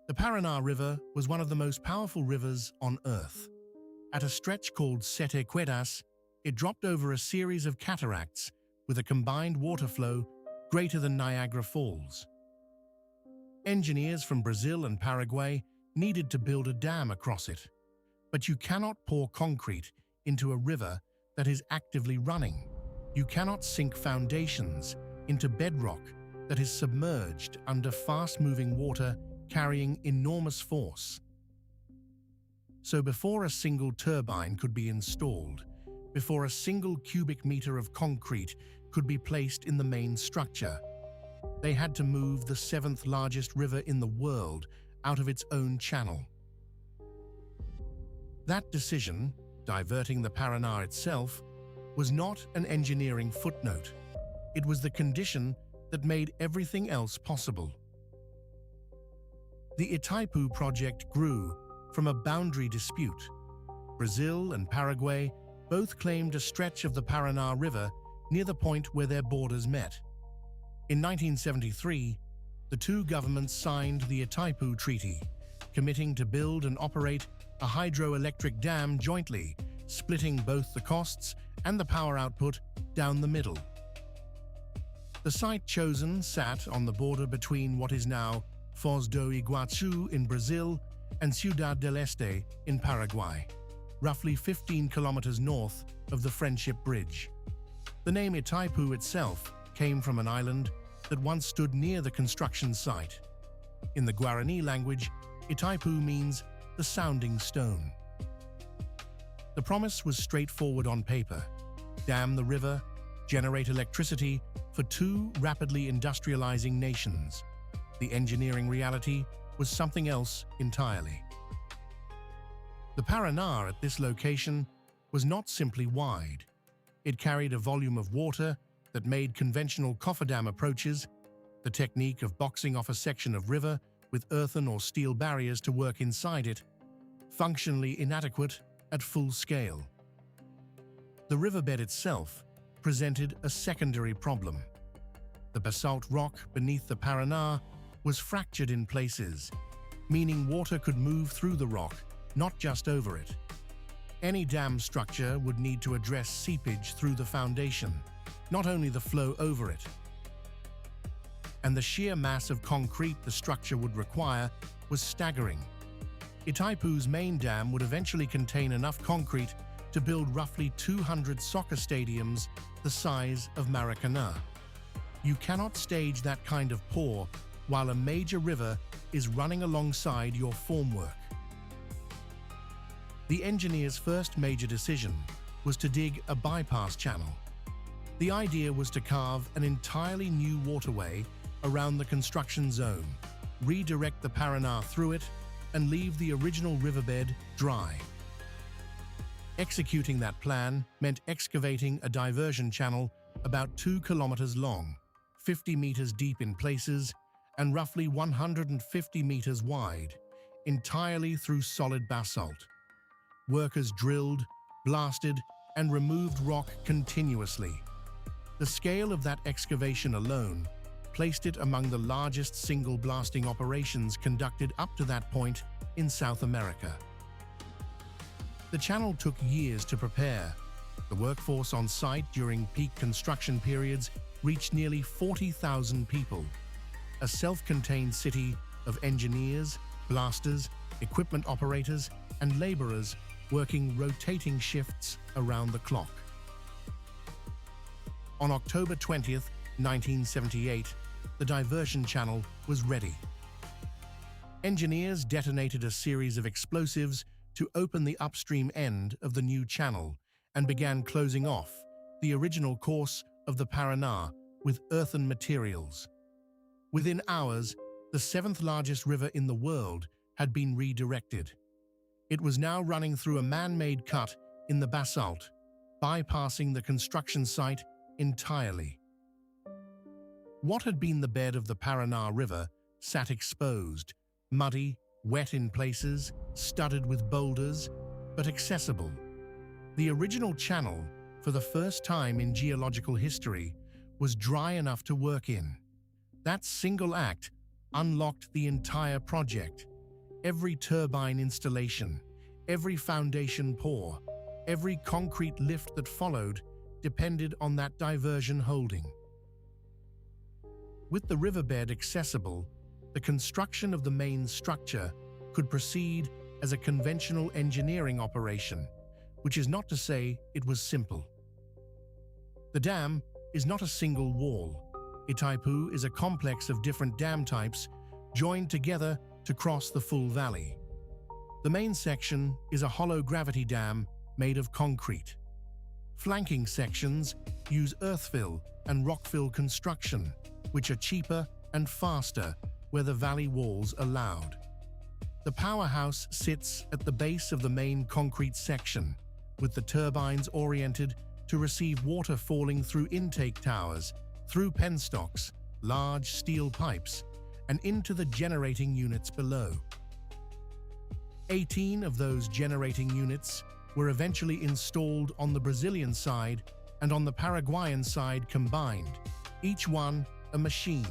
The Paraná River was one of the most powerful rivers on Earth. At a stretch called Sete Quedas, it dropped over a series of cataracts with a combined water flow greater than Niagara Falls. Engineers from Brazil and Paraguay needed to build a dam across it. But you cannot pour concrete into a river that is actively running. You cannot sink foundations into bedrock that is submerged under fast-moving water carrying enormous force. So before a single turbine could be installed, before a single cubic meter of concrete could be placed in the main structure, they had to move the seventh largest river in the world out of its own channel. That decision, diverting the Paraná itself, was not an engineering footnote. It was the condition that made everything else possible. The Itaipu project grew from a boundary dispute. Brazil and Paraguay both claimed a stretch of the Paraná River near the point where their borders met. In 1973, the two governments signed the Itaipu Treaty, committing to build and operate a hydroelectric dam jointly, splitting both the costs and the power output down the middle. The site chosen sat on the border between what is now Foz do Iguaçu in Brazil and Ciudad del Este in Paraguay, roughly 15 kilometers north of the Friendship Bridge. The name Itaipu itself came from an island that once stood near the construction site. In the Guarani language, Itaipu means the sounding stone. The promise was straightforward on paper: dam the river, generate electricity for two rapidly industrializing nations. The engineering reality was something else entirely. The Paraná at this location was not simply wide. It carried a volume of water that made conventional cofferdam approaches, the technique of boxing off a section of river with earthen or steel barriers to work inside it, functionally inadequate at full scale. The riverbed itself presented a secondary problem. The basalt rock beneath the Paraná was fractured in places, meaning water could move through the rock, not just over it. Any dam structure would need to address seepage through the foundation, not only the flow over it. And the sheer mass of concrete the structure would require was staggering. Itaipu's main dam would eventually contain enough concrete to build roughly 200 soccer stadiums the size of Maracanã. You cannot stage that kind of pour while a major river is running alongside your formwork. The engineer's first major decision was to dig a bypass channel. The idea was to carve an entirely new waterway around the construction zone, redirect the Paraná through it, and leave the original riverbed dry. Executing that plan meant excavating a diversion channel about 2 kilometers long, 50 meters deep in places, and roughly 150 meters wide, entirely through solid basalt. Workers drilled, blasted, and removed rock continuously. The scale of that excavation alone placed it among the largest single blasting operations conducted up to that point in South America. The channel took years to prepare. The workforce on site during peak construction periods reached nearly 40,000 people. A self-contained city of engineers, blasters, equipment operators, and laborers working rotating shifts around the clock. On October 20th, 1978, the diversion channel was ready. Engineers detonated a series of explosives to open the upstream end of the new channel and began closing off the original course of the Paraná with earthen materials. Within hours, the seventh largest river in the world had been redirected. It was now running through a man-made cut in the basalt, bypassing the construction site entirely. What had been the bed of the Paraná River sat exposed, muddy, wet in places, studded with boulders, but accessible. The original channel, for the first time in geological history, was dry enough to work in. That single act unlocked the entire project. Every turbine installation, every foundation pour, every concrete lift that followed depended on that diversion holding. With the riverbed accessible, the construction of the main structure could proceed as a conventional engineering operation, which is not to say it was simple. The dam is not a single wall. Itaipu is a complex of different dam types joined together to cross the full valley. The main section is a hollow gravity dam made of concrete. Flanking sections use earthfill and rockfill construction, which are cheaper and faster where the valley walls allowed. The powerhouse sits at the base of the main concrete section, with the turbines oriented to receive water falling through intake towers, through penstocks, large steel pipes, and into the generating units below. 18 of those generating units were eventually installed on the Brazilian side and on the Paraguayan side combined, each one a machine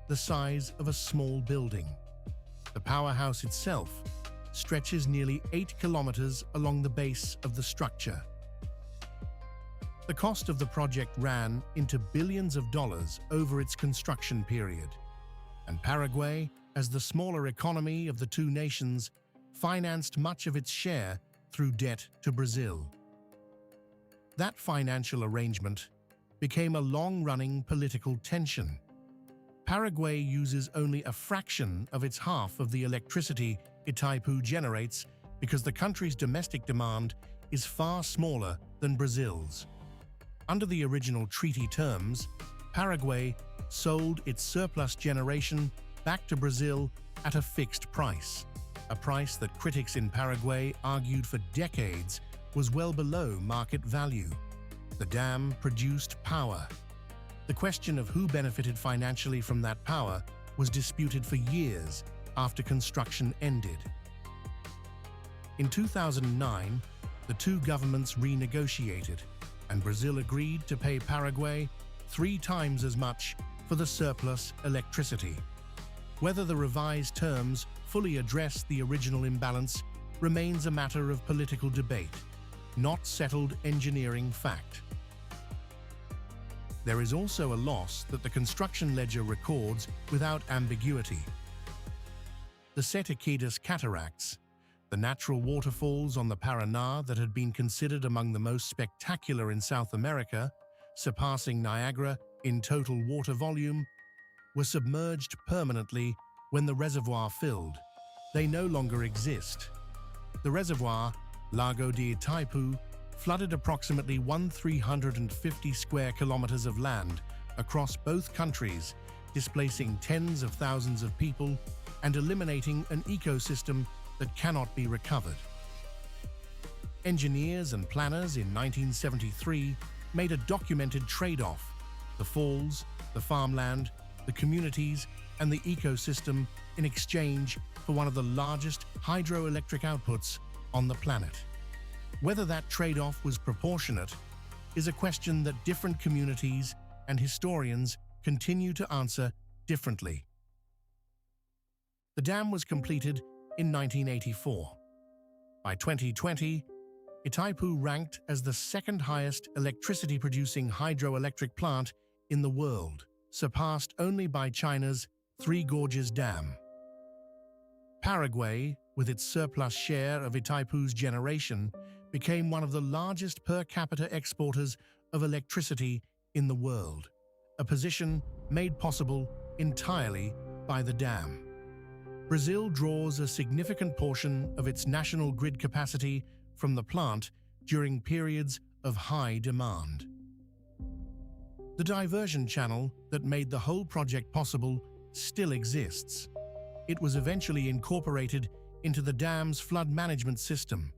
the size of a small building. The powerhouse itself stretches nearly 8 kilometers along the base of the structure. The cost of the project ran into billions of dollars over its construction period, and Paraguay, as the smaller economy of the two nations, financed much of its share through debt to Brazil. That financial arrangement became a long-running political tension. Paraguay uses only a fraction of its half of the electricity Itaipu generates because the country's domestic demand is far smaller than Brazil's. Under the original treaty terms, Paraguay sold its surplus generation back to Brazil at a fixed price, a price that critics in Paraguay argued for decades was well below market value. The dam produced power. The question of who benefited financially from that power was disputed for years after construction ended. In 2009, the two governments renegotiated, and Brazil agreed to pay Paraguay 3 times as much for the surplus electricity. Whether the revised terms fully address the original imbalance remains a matter of political debate, not settled engineering fact. There is also a loss that the construction ledger records without ambiguity. The Sete Quedas cataracts, the natural waterfalls on the Paraná that had been considered among the most spectacular in South America, surpassing Niagara in total water volume, were submerged permanently when the reservoir filled. They no longer exist. The reservoir, Lago de Itaipu, flooded approximately 1,350 square kilometers of land across both countries, displacing tens of thousands of people and eliminating an ecosystem that cannot be recovered. Engineers and planners in 1973 made a documented trade-off: the falls, the farmland, the communities, and the ecosystem in exchange for one of the largest hydroelectric outputs on the planet. Whether that trade-off was proportionate is a question that different communities and historians continue to answer differently. The dam was completed in 1984. By 2020, Itaipu ranked as the second highest electricity-producing hydroelectric plant in the world, surpassed only by China's Three Gorges Dam. Paraguay, with its surplus share of Itaipu's generation, became one of the largest per capita exporters of electricity in the world, a position made possible entirely by the dam. Brazil draws a significant portion of its national grid capacity from the plant during periods of high demand. The diversion channel that made the whole project possible still exists. It was eventually incorporated into the dam's flood management system,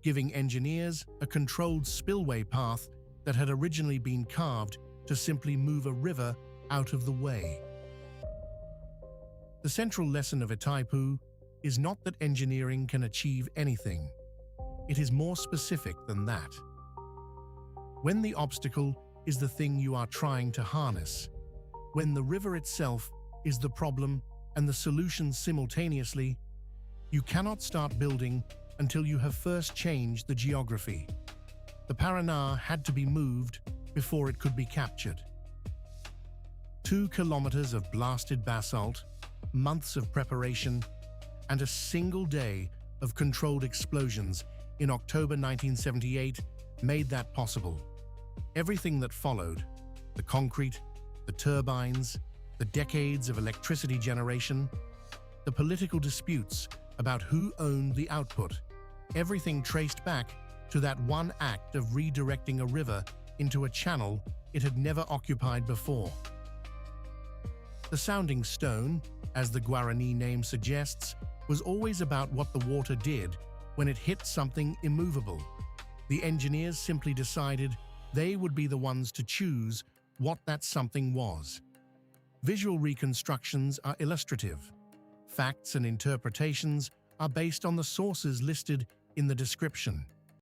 giving engineers a controlled spillway path that had originally been carved to simply move a river out of the way. The central lesson of Itaipu is not that engineering can achieve anything. It is more specific than that. When the obstacle is the thing you are trying to harness, when the river itself is the problem and the solution simultaneously, You cannot start building until you have first changed the geography. The Paraná had to be moved before it could be captured. 2 kilometers of blasted basalt, months of preparation, and a single day of controlled explosions in October 1978 made that possible. Everything that followed, the concrete, the turbines, the decades of electricity generation, the political disputes about who owned the output, everything traced back to that one act of redirecting a river into a channel it had never occupied before. The sounding stone, as the Guarani name suggests, was always about what the water did when it hit something immovable. The engineers simply decided they would be the ones to choose what that something was. Visual reconstructions are illustrative. Facts and interpretations are based on the sources listed in the description.